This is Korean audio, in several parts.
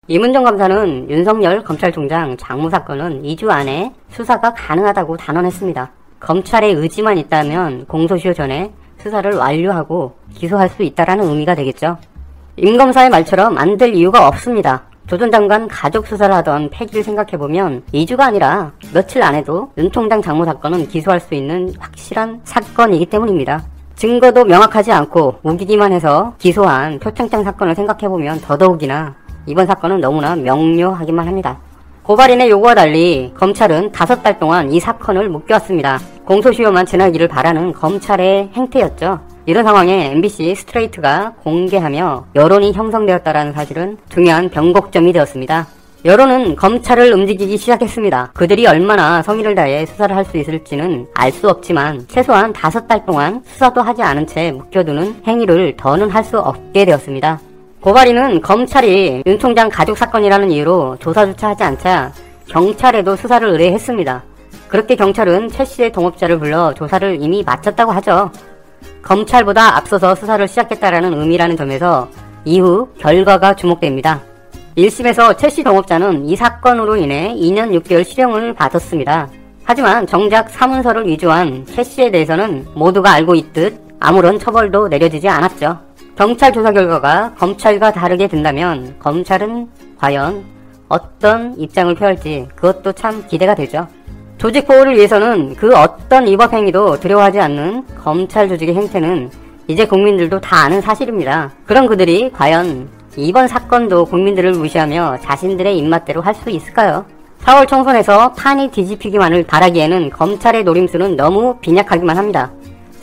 이문정 검사는 윤석열 검찰총장 장모 사건은 2주 안에 수사가 가능하다고 단언했습니다. 검찰의 의지만 있다면 공소시효 전에 수사를 완료하고 기소할 수 있다라는 의미가 되겠죠. 임 검사의 말처럼 안 될 이유가 없습니다. 조 전 장관 가족 수사를 하던 패기를 생각해보면 2주가 아니라 며칠 안에도 윤 총장 장모 사건은 기소할 수 있는 확실한 사건이기 때문입니다. 증거도 명확하지 않고 우기기만 해서 기소한 표창장 사건을 생각해보면 더더욱이나 이번 사건은 너무나 명료하기만 합니다. 고발인의 요구와 달리 검찰은 5달 동안 이 사건을 묶여왔습니다. 공소시효만 지나기를 바라는 검찰의 행태였죠. 이런 상황에 MBC 스트레이트가 공개하며 여론이 형성되었다는 사실은 중요한 변곡점이 되었습니다. 여론은 검찰을 움직이기 시작했습니다. 그들이 얼마나 성의를 다해 수사를 할 수 있을지는 알 수 없지만 최소한 5달 동안 수사도 하지 않은 채 묵혀두는 행위를 더는 할 수 없게 되었습니다. 고발인은 검찰이 윤 총장 가족 사건이라는 이유로 조사조차 하지 않자 경찰에도 수사를 의뢰했습니다. 그렇게 경찰은 최 씨의 동업자를 불러 조사를 이미 마쳤다고 하죠. 검찰보다 앞서서 수사를 시작했다라는 의미라는 점에서 이후 결과가 주목됩니다. 1심에서 최 씨 동업자는 이 사건으로 인해 2년 6개월 실형을 받았습니다. 하지만 정작 사문서를 위조한 최 씨에 대해서는 모두가 알고 있듯 아무런 처벌도 내려지지 않았죠. 경찰 조사 결과가 검찰과 다르게 된다면 검찰은 과연 어떤 입장을 펴할지 그것도 참 기대가 되죠. 조직 보호를 위해서는 그 어떤 위법 행위도 두려워하지 않는 검찰 조직의 행태는 이제 국민들도 다 아는 사실입니다. 그럼 그들이 과연 이번 사건도 국민들을 무시하며 자신들의 입맛대로 할 수 있을까요? 4월 총선에서 판이 뒤집히기만을 바라기에는 검찰의 노림수는 너무 빈약하기만 합니다.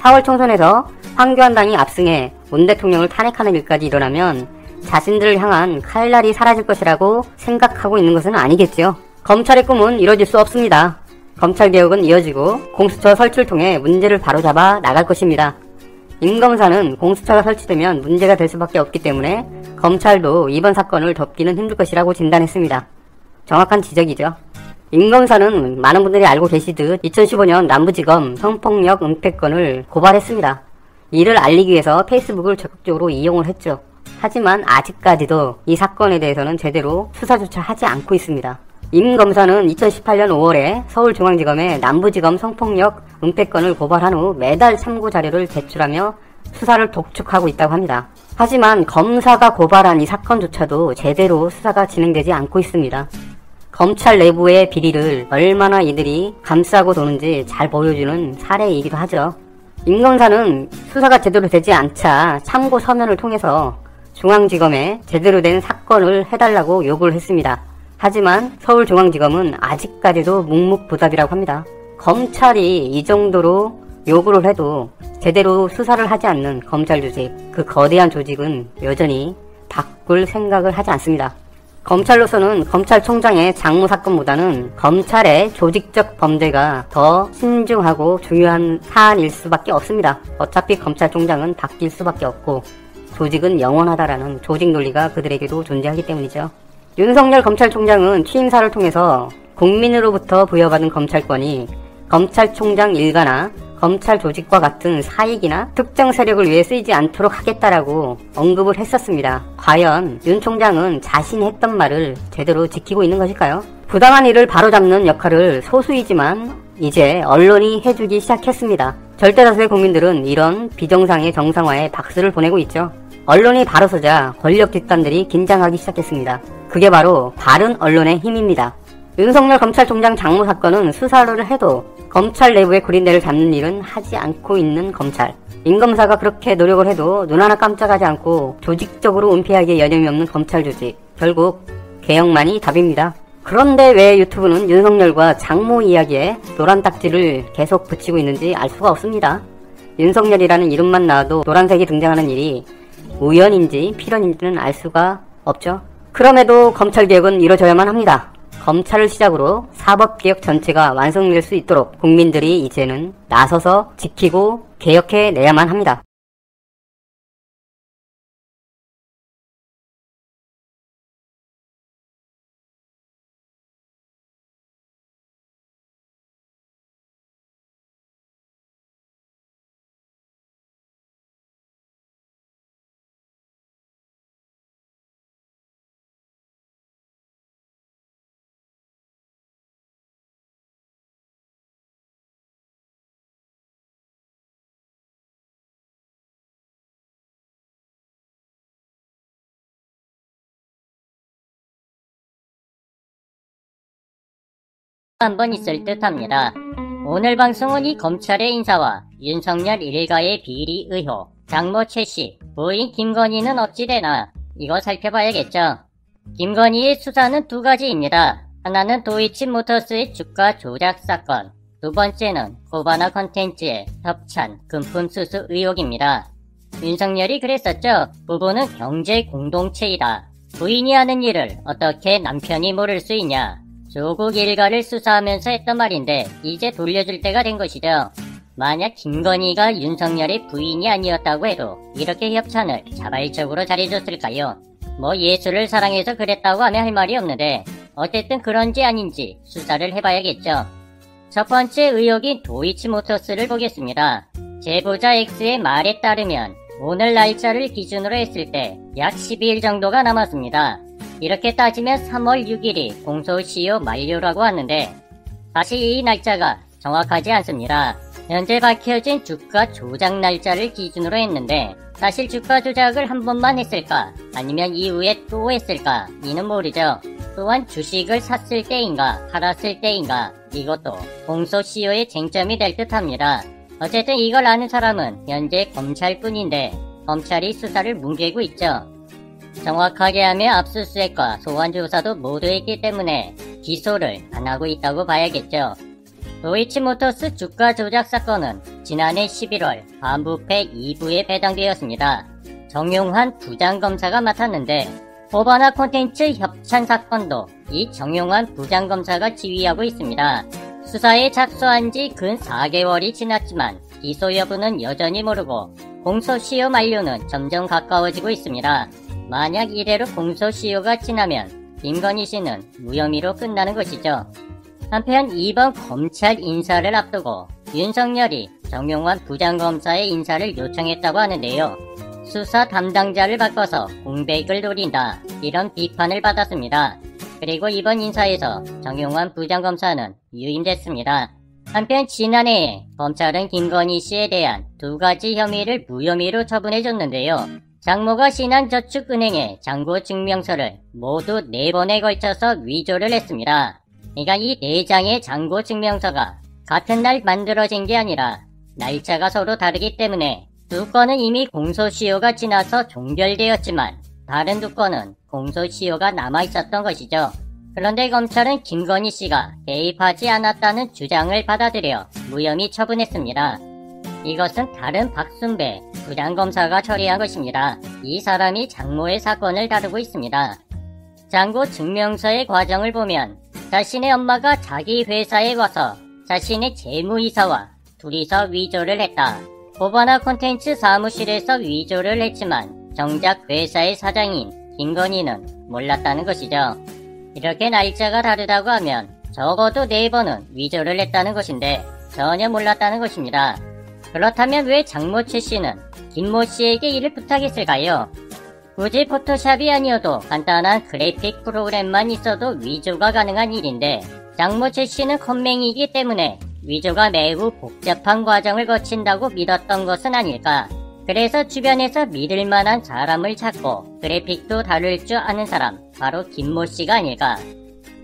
4월 총선에서 황교안당이 압승해 문 대통령을 탄핵하는 일까지 일어나면 자신들을 향한 칼날이 사라질 것이라고 생각하고 있는 것은 아니겠지요. 검찰의 꿈은 이뤄질 수 없습니다. 검찰개혁은 이어지고 공수처 설치를 통해 문제를 바로잡아 나갈 것입니다. 임 검사는 공수처가 설치되면 문제가 될 수밖에 없기 때문에 검찰도 이번 사건을 덮기는 힘들 것이라고 진단했습니다. 정확한 지적이죠. 임 검사는 많은 분들이 알고 계시듯 2015년 남부지검 성폭력 은폐건을 고발했습니다. 이를 알리기 위해서 페이스북을 적극적으로 이용을 했죠. 하지만 아직까지도 이 사건에 대해서는 제대로 수사조차 하지 않고 있습니다. 임 검사는 2018년 5월에 서울중앙지검에 남부지검 성폭력 은폐건을 고발한 후 매달 참고 자료를 제출하며 수사를 독촉하고 있다고 합니다. 하지만 검사가 고발한 이 사건조차도 제대로 수사가 진행되지 않고 있습니다. 검찰 내부의 비리를 얼마나 이들이 감싸고 도는지 잘 보여주는 사례이기도 하죠. 임 검사는 수사가 제대로 되지 않자 참고 서면을 통해서 중앙지검에 제대로 된 사건을 해달라고 요구를 했습니다. 하지만 서울중앙지검은 아직까지도 묵묵부답이라고 합니다. 검찰이 이 정도로 요구를 해도 제대로 수사를 하지 않는 검찰 조직, 그 거대한 조직은 여전히 바꿀 생각을 하지 않습니다. 검찰로서는 검찰총장의 장모 사건보다는 검찰의 조직적 범죄가 더 신중하고 중요한 사안일 수밖에 없습니다. 어차피 검찰총장은 바뀔 수밖에 없고 조직은 영원하다라는 조직 논리가 그들에게도 존재하기 때문이죠. 윤석열 검찰총장은 취임사를 통해서 국민으로부터 부여받은 검찰권이 검찰총장 일가나 검찰 조직과 같은 사익이나 특정 세력을 위해 쓰이지 않도록 하겠다라고 언급을 했었습니다. 과연 윤 총장은 자신이 했던 말을 제대로 지키고 있는 것일까요? 부당한 일을 바로잡는 역할을 소수이지만 이제 언론이 해주기 시작했습니다. 절대다수의 국민들은 이런 비정상의 정상화에 박수를 보내고 있죠. 언론이 바로 서자 권력 집단들이 긴장하기 시작했습니다. 그게 바로 바른 언론의 힘입니다. 윤석열 검찰총장 장모 사건은 수사를 해도 검찰 내부의 구린대를 잡는 일은 하지 않고 있는 검찰. 임 검사가 그렇게 노력을 해도 눈 하나 깜짝하지 않고 조직적으로 은폐하기에 여념이 없는 검찰 조직. 결국 개혁만이 답입니다. 그런데 왜 유튜브는 윤석열과 장모 이야기에 노란 딱지를 계속 붙이고 있는지 알 수가 없습니다. 윤석열이라는 이름만 나와도 노란색이 등장하는 일이 우연인지 필연인지는 알 수가 없죠. 그럼에도 검찰개혁은 이루어져야만 합니다. 검찰을 시작으로 사법개혁 전체가 완성될 수 있도록 국민들이 이제는 나서서 지키고 개혁해내야만 합니다. 한번 있을 듯합니다. 오늘 방송은 이 검찰의 인사와 윤석열 일가의 비리 의혹, 장모 최씨, 부인 김건희는 어찌 되나 이거 살펴봐야겠죠. 김건희의 수사는 두 가지입니다. 하나는 도이치모터스의 주가 조작 사건, 두 번째는 코바나 컨텐츠의 협찬, 금품 수수 의혹입니다. 윤석열이 그랬었죠. 부부는 경제 공동체이다. 부인이 하는 일을 어떻게 남편이 모를 수 있냐. 조국 일가를 수사하면서 했던 말인데 이제 돌려줄 때가 된 것이죠. 만약 김건희가 윤석열의 부인이 아니었다고 해도 이렇게 협찬을 자발적으로 잘해줬을까요? 뭐 예술을 사랑해서 그랬다고 하면 할 말이 없는데 어쨌든 그런지 아닌지 수사를 해봐야겠죠. 첫 번째 의혹인 도이치모터스를 보겠습니다. 제보자 X의 말에 따르면 오늘 날짜를 기준으로 했을 때 약 12일 정도가 남았습니다. 이렇게 따지면 3월 6일이 공소시효 만료라고 하는데 사실 이 날짜가 정확하지 않습니다. 현재 밝혀진 주가 조작 날짜를 기준으로 했는데 사실 주가 조작을 한 번만 했을까 아니면 이후에 또 했을까 이는 모르죠. 또한 주식을 샀을 때인가 팔았을 때인가 이것도 공소시효의 쟁점이 될 듯합니다. 어쨌든 이걸 아는 사람은 현재 검찰뿐인데 검찰이 수사를 뭉개고 있죠. 정확하게 하면 압수수색과 소환조사도 모두 했기 때문에 기소를 안 하고 있다고 봐야겠죠. 도이치모터스 주가 조작 사건은 지난해 11월 반부패 2부에 배당되었습니다. 정용환 부장검사가 맡았는데 코바나 콘텐츠 협찬 사건도 이 정용환 부장검사가 지휘하고 있습니다. 수사에 착수한 지 근 4개월이 지났지만 기소 여부는 여전히 모르고 공소시효 만료는 점점 가까워지고 있습니다. 만약 이대로 공소시효가 지나면 김건희 씨는 무혐의로 끝나는 것이죠. 한편 이번 검찰 인사를 앞두고 윤석열이 정용환 부장검사의 인사를 요청했다고 하는데요. 수사 담당자를 바꿔서 공백을 노린다 이런 비판을 받았습니다. 그리고 이번 인사에서 정용환 부장검사는 유임됐습니다. 한편 지난해에 검찰은 김건희 씨에 대한 두 가지 혐의를 무혐의로 처분해줬는데요. 장모가 신한저축은행에 잔고증명서를 모두 4번에 걸쳐서 위조를 했습니다. 그러니까 이 4장의 잔고증명서가 같은 날 만들어진 게 아니라 날짜가 서로 다르기 때문에 두 건은 이미 공소시효가 지나서 종결되었지만 다른 두 건은 공소시효가 남아있었던 것이죠. 그런데 검찰은 김건희 씨가 개입하지 않았다는 주장을 받아들여 무혐의 처분했습니다. 이것은 다른 박순배 부장검사가 처리한 것입니다. 이 사람이 장모의 사건을 다루고 있습니다. 잔고 증명서의 과정을 보면 자신의 엄마가 자기 회사에 와서 자신의 재무이사와 둘이서 위조를 했다. 코바나 콘텐츠 사무실에서 위조를 했지만 정작 회사의 사장인 김건희는 몰랐다는 것이죠. 이렇게 날짜가 다르다고 하면 적어도 4번은 위조를 했다는 것인데 전혀 몰랐다는 것입니다. 그렇다면 왜 장모 최 씨는 김모 씨에게 이를 부탁했을까요? 굳이 포토샵이 아니어도 간단한 그래픽 프로그램만 있어도 위조가 가능한 일인데 장모 최 씨는 컴맹이기 때문에 위조가 매우 복잡한 과정을 거친다고 믿었던 것은 아닐까. 그래서 주변에서 믿을만한 사람을 찾고 그래픽도 다룰 줄 아는 사람 바로 김모 씨가 아닐까.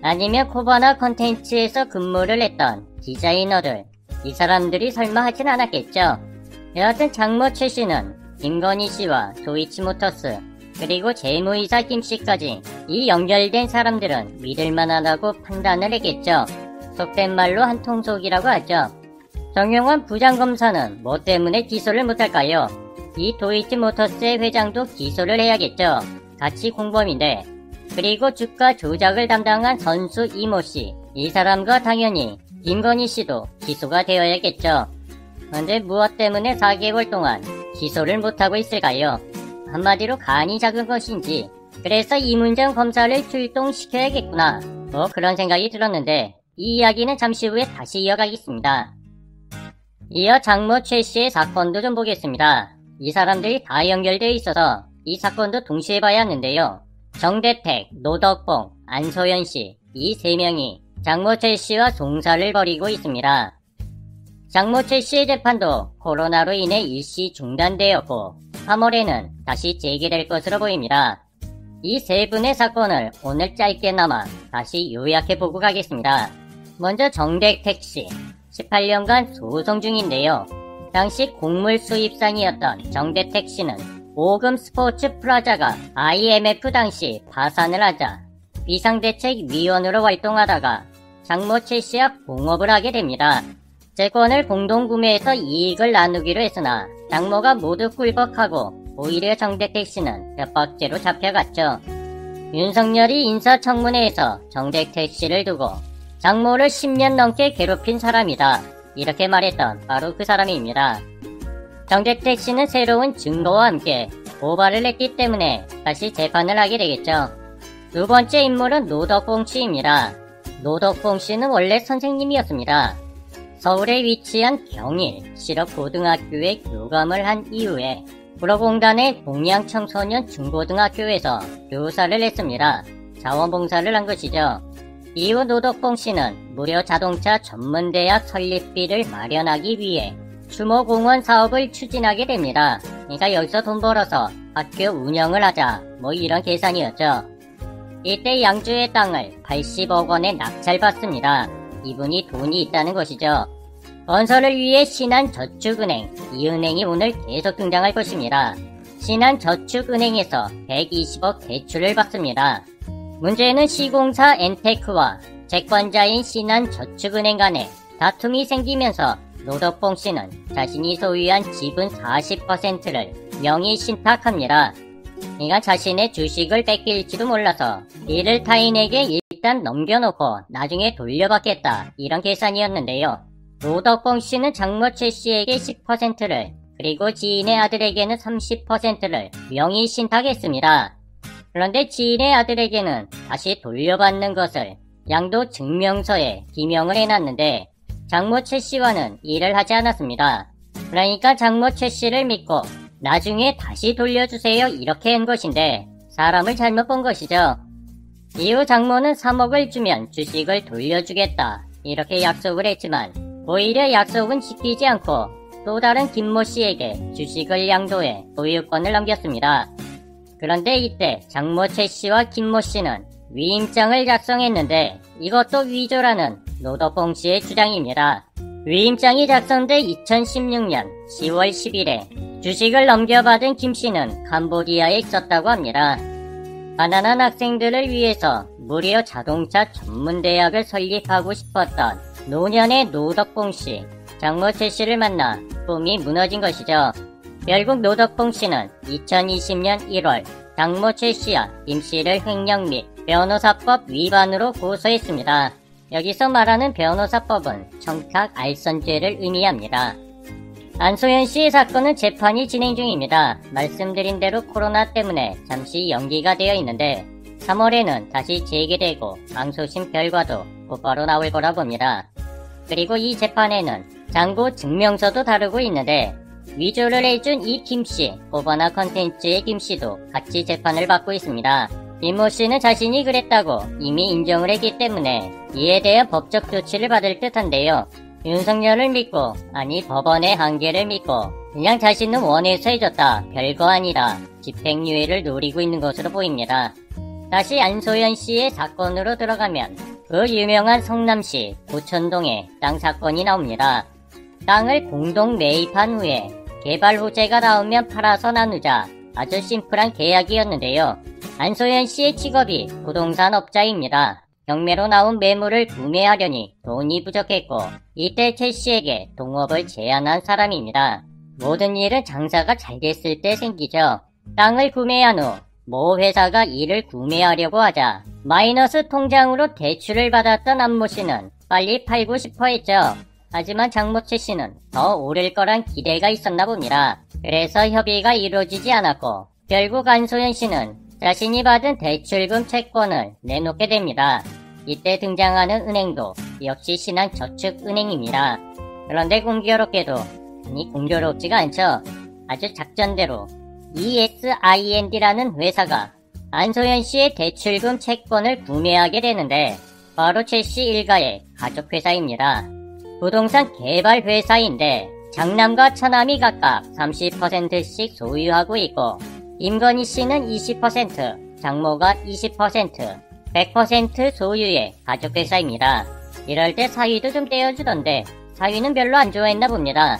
아니면 코바나 컨텐츠에서 근무를 했던 디자이너들 이 사람들이 설마 하진 않았겠죠. 여하튼 장모 최 씨는 김건희 씨와 도이치모터스 그리고 재무이사 김 씨까지 이 연결된 사람들은 믿을만하다고 판단을 했겠죠. 속된 말로 한통속이라고 하죠. 정용환 부장검사는 뭐 때문에 기소를 못할까요? 이 도이치모터스의 회장도 기소를 해야겠죠. 같이 공범인데. 그리고 주가 조작을 담당한 선수 이모씨 이 사람과 당연히 김건희 씨도 기소가 되어야겠죠. 그런데 무엇 때문에 4개월 동안 기소를 못하고 있을까요? 한마디로 간이 작은 것인지 그래서 이문정 검사를 출동시켜야겠구나 뭐 그런 생각이 들었는데 이 이야기는 잠시 후에 다시 이어가겠습니다. 이어 장모 최 씨의 사건도 좀 보겠습니다. 이 사람들이 다 연결되어 있어서 이 사건도 동시에 봐야 하는데요. 정대택, 노덕봉, 안소연 씨 이 3명이 장모 최 씨와 송사를 벌이고 있습니다. 장모 최 씨의 재판도 코로나로 인해 일시 중단되었고 3월에는 다시 재개될 것으로 보입니다. 이 3분의 사건을 오늘 짧게나마 다시 요약해보고 가겠습니다. 먼저 정택택 씨, 18년간 소송 중인데요. 당시 곡물 수입상이었던 정택택 씨는 오금 스포츠 플라자가 IMF 당시 파산을 하자 비상대책위원으로 활동하다가 장모 최 씨와 공업을 하게 됩니다. 채권을 공동구매해서 이익을 나누기로 했으나 장모가 모두 꿀벅하고 오히려 정택택 씨는 협박죄로 잡혀갔죠. 윤석열이 인사청문회에서 정택택 씨를 두고 장모를 10년 넘게 괴롭힌 사람이다, 이렇게 말했던 바로 그 사람입니다. 정택택 씨는 새로운 증거와 함께 고발을 했기 때문에 다시 재판을 하게 되겠죠. 두 번째 인물은 노덕봉 씨입니다. 노덕봉 씨는 원래 선생님이었습니다. 서울에 위치한 경일 실업고등학교에 교감을 한 이후에 구로공단의 동양청소년 중고등학교에서 교사를 했습니다. 자원봉사를 한 것이죠. 이후 노덕봉 씨는 무료 자동차 전문대학 설립비를 마련하기 위해 추모공원 사업을 추진하게 됩니다. 그러니까 여기서 돈 벌어서 학교 운영을 하자, 뭐 이런 계산이었죠. 이때 양주의 땅을 80억 원에 낙찰받습니다. 이분이 돈이 있다는 것이죠. 건설을 위해 신한저축은행, 이 은행이 오늘 계속 등장할 것입니다. 신한저축은행에서 120억 대출을 받습니다. 문제는 시공사 엔테크와 채권자인 신한저축은행 간에 다툼이 생기면서 노덕봉 씨는 자신이 소유한 지분 40%를 명의 신탁합니다. 그러니까 자신의 주식을 뺏길지도 몰라서 이를 타인에게 일단 넘겨놓고 나중에 돌려받겠다, 이런 계산이었는데요. 노덕봉 씨는 장모 최 씨에게 10%를 그리고 지인의 아들에게는 30%를 명의 신탁했습니다. 그런데 지인의 아들에게는 다시 돌려받는 것을 양도 증명서에 기명을 해놨는데 장모 최 씨와는 일을 하지 않았습니다. 그러니까 장모 최 씨를 믿고 나중에 다시 돌려주세요, 이렇게 한 것인데 사람을 잘못 본 것이죠. 이후 장모는 3억을 주면 주식을 돌려주겠다, 이렇게 약속을 했지만 오히려 약속은 지키지 않고 또 다른 김모 씨에게 주식을 양도해 소유권을 넘겼습니다. 그런데 이때 장모 최 씨와 김모 씨는 위임장을 작성했는데 이것도 위조라는 노덕봉 씨의 주장입니다. 위임장이 작성돼 2016년 10월 10일에 주식을 넘겨받은 김 씨는 캄보디아에 있었다고 합니다. 가난한 학생들을 위해서 무료 자동차 전문대학을 설립하고 싶었던 노년의 노덕봉 씨, 장모 최 씨를 만나 꿈이 무너진 것이죠. 결국 노덕봉 씨는 2020년 1월 장모 최 씨와 김 씨를 횡령 및 변호사법 위반으로 고소했습니다. 여기서 말하는 변호사법은 청탁 알선죄를 의미합니다. 안소연 씨의 사건은 재판이 진행 중입니다. 말씀드린 대로 코로나 때문에 잠시 연기가 되어 있는데 3월에는 다시 재개되고 항소심 결과도 곧바로 나올 거라 봅니다. 그리고 이 재판에는 장고 증명서도 다루고 있는데 위조를 해준 이 김씨, 오바나 컨텐츠의 김씨도 같이 재판을 받고 있습니다. 김모 씨는 자신이 그랬다고 이미 인정을 했기 때문에 이에 대한 법적 조치를 받을 듯한데요. 윤석열을 믿고, 아니 법원의 한계를 믿고 그냥 자신은 원해서 해줬다, 별거 아니라 집행유예를 노리고 있는 것으로 보입니다. 다시 안소연 씨의 사건으로 들어가면 그 유명한 성남시 고천동의 땅 사건이 나옵니다. 땅을 공동 매입한 후에 개발 호재가 나오면 팔아서 나누자, 아주 심플한 계약이었는데요. 안소연 씨의 직업이 부동산 업자입니다. 경매로 나온 매물을 구매하려니 돈이 부족했고 이때 최 씨에게 동업을 제안한 사람입니다. 모든 일은 장사가 잘 됐을 때 생기죠. 땅을 구매한 후 모 회사가 이를 구매하려고 하자 마이너스 통장으로 대출을 받았던 안모 씨는 빨리 팔고 싶어 했죠. 하지만 장모 최 씨는 더 오를 거란 기대가 있었나 봅니다. 그래서 협의가 이루어지지 않았고 결국 안소연 씨는 자신이 받은 대출금 채권을 내놓게 됩니다. 이때 등장하는 은행도 역시 신한저축은행입니다. 그런데 공교롭게도, 아니 공교롭지가 않죠. 아주 작전대로 ESIND라는 회사가 안소연 씨의 대출금 채권을 구매하게 되는데 바로 최 씨 일가의 가족회사입니다. 부동산 개발 회사인데 장남과 처남이 각각 30%씩 소유하고 있고 임건희 씨는 20%, 장모가 20%, 100% 소유의 가족회사입니다. 이럴 때 사위도 좀 떼어주던데 사위는 별로 안 좋아했나 봅니다.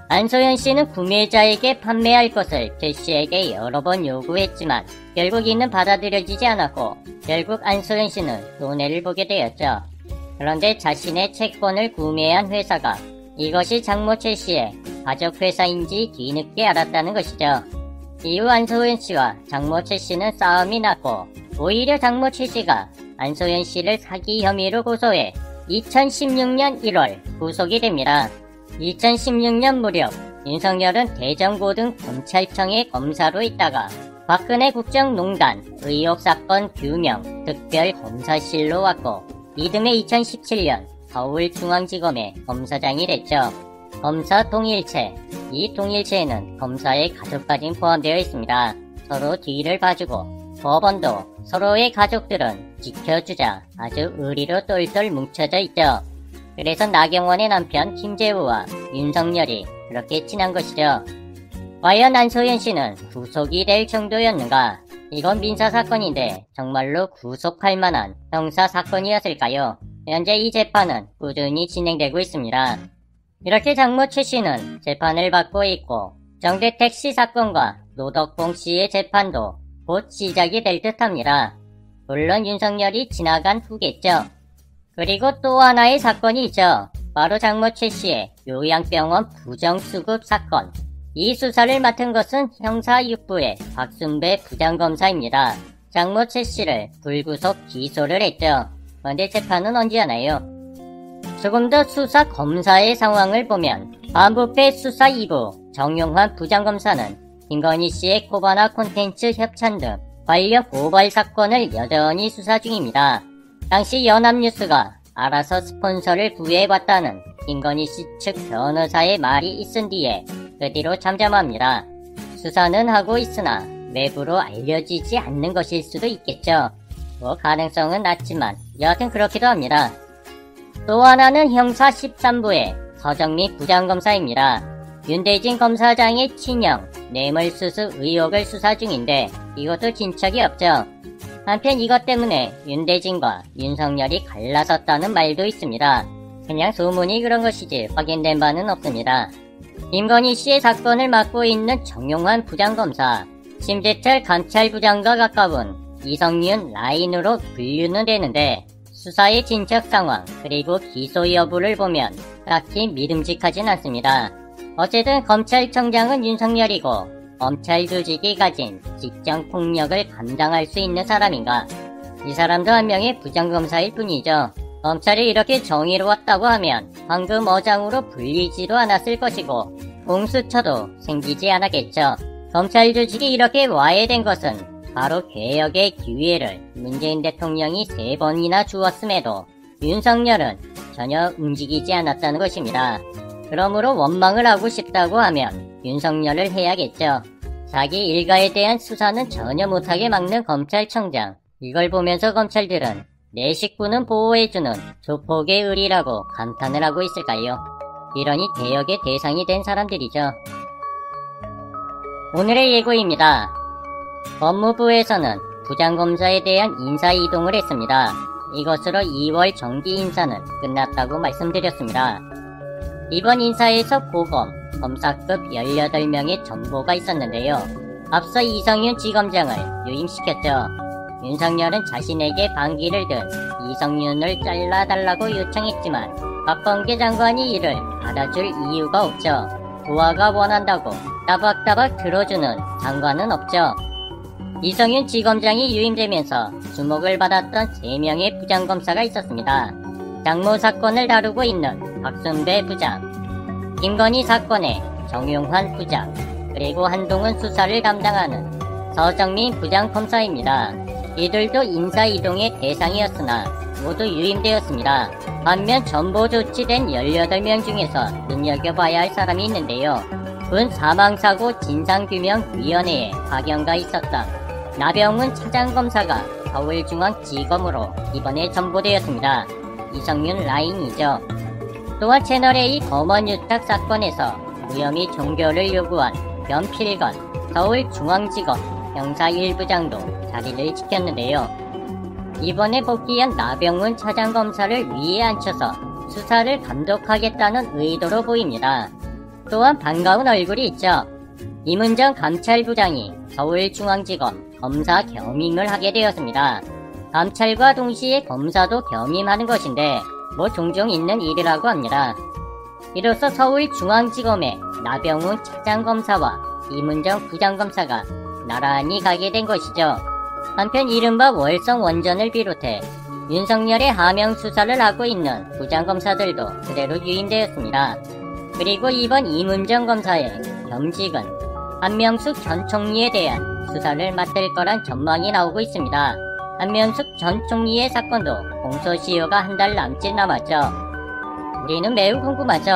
안소연 씨는 구매자에게 판매할 것을 최 씨에게 여러 번 요구했지만 결국 이는 받아들여지지 않았고 결국 안소연 씨는 손해를 보게 되었죠. 그런데 자신의 채권을 구매한 회사가 이것이 장모 최 씨의 가족회사인지 뒤늦게 알았다는 것이죠. 이후 안소연 씨와 장모 최 씨는 싸움이 났고 오히려 장모 최 씨가 안소연 씨를 사기 혐의로 고소해 2016년 1월 구속이 됩니다. 2016년 무렵 윤석열은 대전고등검찰청의 검사로 있다가 박근혜 국정농단 의혹 사건 규명 특별검사실로 왔고 이듬해 2017년 서울중앙지검의 검사장이 됐죠. 검사 동일체. 이 동일체에는 검사의 가족까지 포함되어 있습니다. 서로 뒤를 봐주고 법원도 서로의 가족들은 지켜주자 아주 의리로 똘똘 뭉쳐져 있죠. 그래서 나경원의 남편 김재우와 윤석열이 그렇게 친한 것이죠. 과연 안소연 씨는 구속이 될 정도였는가? 이건 민사사건인데 정말로 구속할 만한 형사사건이었을까요? 현재 이 재판은 꾸준히 진행되고 있습니다. 이렇게 장모 최 씨는 재판을 받고 있고 정대택 씨 사건과 노덕봉 씨의 재판도 곧 시작이 될 듯합니다. 물론 윤석열이 지나간 후겠죠. 그리고 또 하나의 사건이 있죠. 바로 장모 최 씨의 요양병원 부정수급 사건. 이 수사를 맡은 것은 형사6부의 박순배 부장검사입니다. 장모 최 씨를 불구속 기소를 했죠. 그런데 재판은 언제 하나요? 조금 더 수사 검사의 상황을 보면 반부패 수사 2부 정용환 부장검사는 김건희 씨의 코바나 콘텐츠 협찬 등 관련 고발 사건을 여전히 수사 중입니다. 당시 연합뉴스가 알아서 스폰서를 구해봤다는 김건희 씨 측 변호사의 말이 있은 뒤에 그 뒤로 잠잠합니다. 수사는 하고 있으나 외부로 알려지지 않는 것일 수도 있겠죠. 가능성은 낮지만 여하튼 그렇기도 합니다. 또 하나는 형사 13부의 서정민 부장검사입니다. 윤대진 검사장의 친형 뇌물수수 의혹을 수사 중인데 이것도 진척이 없죠. 한편 이것 때문에 윤대진과 윤석열이 갈라섰다는 말도 있습니다. 그냥 소문이 그런 것이지 확인된 바는 없습니다. 김건희 씨의 사건을 맡고 있는 정용환 부장검사, 심재철 감찰부장과 가까운 이성윤 라인으로 분류는 되는데 수사의 진척 상황 그리고 기소 여부를 보면 딱히 믿음직하진 않습니다. 어쨌든 검찰청장은 윤석열이고 검찰 조직이 가진 직장 폭력을 감당할 수 있는 사람인가? 이 사람도 한 명의 부장검사일 뿐이죠. 검찰이 이렇게 정의로웠다고 하면 황금 어장으로 불리지도 않았을 것이고 공수처도 생기지 않았겠죠. 검찰 조직이 이렇게 와해된 것은 바로 개혁의 기회를 문재인 대통령이 3번이나 주었음에도 윤석열은 전혀 움직이지 않았다는 것입니다. 그러므로 원망을 하고 싶다고 하면 윤석열을 해야겠죠. 자기 일가에 대한 수사는 전혀 못하게 막는 검찰청장. 이걸 보면서 검찰들은 내 식구는 보호해주는 조폭의 의리라고 감탄을 하고 있을까요? 이러니 개혁의 대상이 된 사람들이죠. 오늘의 예고입니다. 법무부에서는 부장검사에 대한 인사 이동을 했습니다. 이것으로 2월 정기 인사는 끝났다고 말씀드렸습니다. 이번 인사에서 고검, 검사급 18명의 전보가 있었는데요. 앞서 이성윤 지검장을 유임시켰죠. 윤석열은 자신에게 반기를 든 이성윤을 잘라달라고 요청했지만 박범계 장관이 이를 받아줄 이유가 없죠. 부하가 원한다고 따박따박 들어주는 장관은 없죠. 이성윤 지검장이 유임되면서 주목을 받았던 3명의 부장검사가 있었습니다. 장모 사건을 다루고 있는 박순배 부장, 김건희 사건의 정용환 부장, 그리고 한동훈 수사를 담당하는 서정민 부장검사입니다. 이들도 인사이동의 대상이었으나 모두 유임되었습니다. 반면 전보 조치된 18명 중에서 눈여겨봐야 할 사람이 있는데요. 군 사망사고 진상규명위원회에 파견가 있었던 나병훈 차장검사가 서울중앙지검으로 이번에 전보되었습니다. 이성윤 라인이죠. 또한 채널A 검언유착 사건에서 무혐의 종결을 요구한 변필건 서울중앙지검 형사 1부장도 자리를 지켰는데요. 이번에 복귀한 나병훈 차장검사를 위에 앉혀서 수사를 감독하겠다는 의도로 보입니다. 또한 반가운 얼굴이 있죠. 임은정 감찰부장이 서울중앙지검 검사 겸임을 하게 되었습니다. 감찰과 동시에 검사도 겸임하는 것인데 뭐 종종 있는 일이라고 합니다. 이로써 서울중앙지검에 나병훈 차장검사와 임은정 부장검사가 나란히 가게 된 것이죠. 한편 이른바 월성 원전을 비롯해 윤석열의 하명 수사를 하고 있는 부장검사들도 그대로 유임되었습니다. 그리고 이번 임은정 검사의 겸직은 한명숙 전 총리에 대한 수사를 맡을 거란 전망이 나오고 있습니다. 한명숙 전 총리의 사건도 공소시효가 한 달 남짓 남았죠. 우리는 매우 궁금하죠.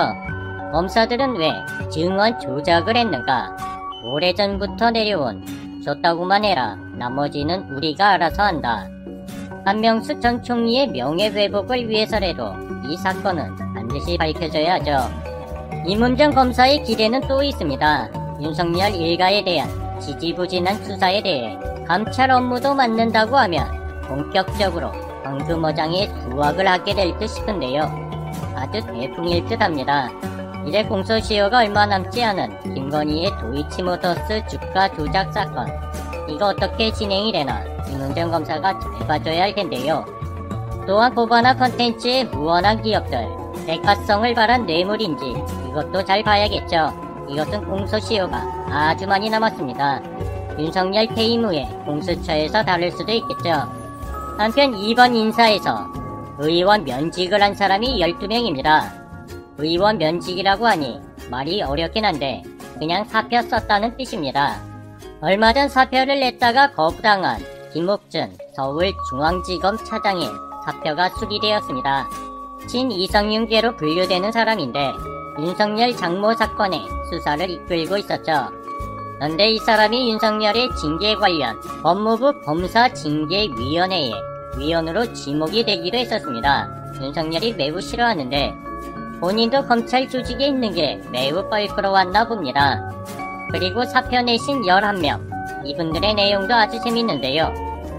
검사들은 왜 증언 조작을 했는가? 오래전부터 내려온 줬다고만 해라. 나머지는 우리가 알아서 한다. 한명숙 전 총리의 명예회복을 위해서라도 이 사건은 반드시 밝혀져야 하죠. 임은정 검사의 기대는 또 있습니다. 윤석열 일가에 대한 지지부진한 수사에 대해 감찰 업무도 맡는다고 하면 본격적으로 황금어장의 수확을 하게 될 듯 싶은데요. 아주 대풍일 듯 합니다. 이제 공소시효가 얼마 남지 않은 김건희의 도이치모터스 주가 조작 사건. 이거 어떻게 진행이 되나 임은정 검사가 잘 봐줘야 할 텐데요. 또한 고바나 컨텐츠의 무언한 기업들, 대가성을 바란 뇌물인지 이것도 잘 봐야겠죠. 이것은 공소시효가 아주 많이 남았습니다. 윤석열 퇴임 후에 공수처에서 다룰 수도 있겠죠. 한편 이번 인사에서 의원 면직을 한 사람이 12명입니다. 의원 면직이라고 하니 말이 어렵긴 한데 그냥 사표 썼다는 뜻입니다. 얼마 전 사표를 냈다가 거부당한 김옥준 서울중앙지검 차장의 사표가 수리되었습니다. 친이성윤계로 분류되는 사람인데 윤석열 장모 사건의 수사를 이끌고 있었죠. 그런데 이 사람이 윤석열의 징계 관련 법무부 검사징계위원회의 위원으로 지목이 되기도 했었습니다. 윤석열이 매우 싫어하는데 본인도 검찰 조직에 있는 게 매우 껄끄러웠나 봅니다. 그리고 사표 내신 11명, 이분들의 내용도 아주 재밌는데요.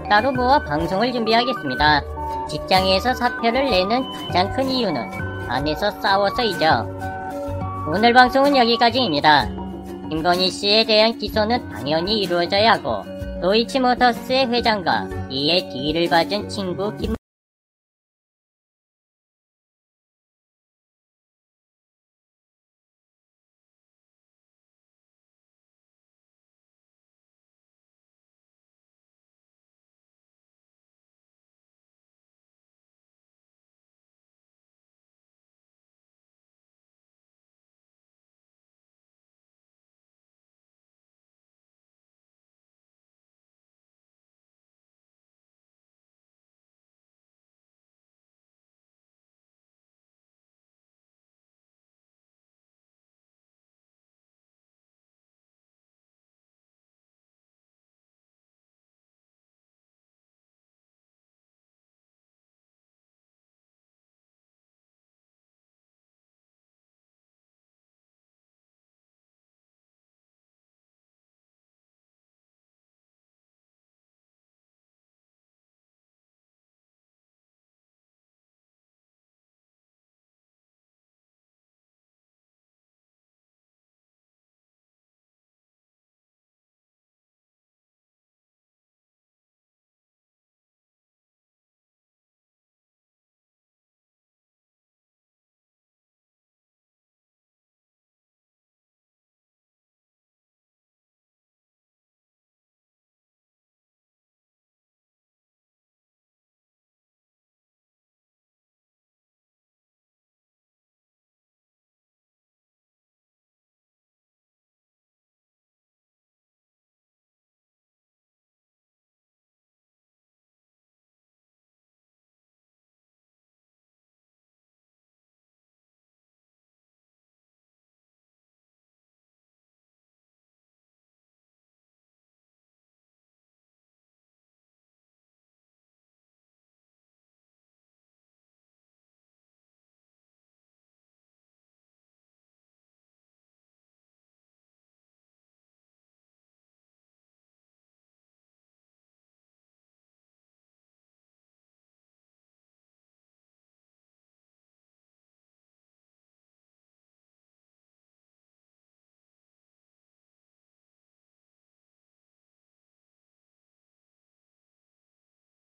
따로 모아 방송을 준비하겠습니다. 직장에서 사표를 내는 가장 큰 이유는 안에서 싸워서이죠. 오늘 방송은 여기까지입니다. 김건희 씨에 대한 기소는 당연히 이루어져야 하고 도이치모터스의 회장과 이에 뒤를 봐준 친구 김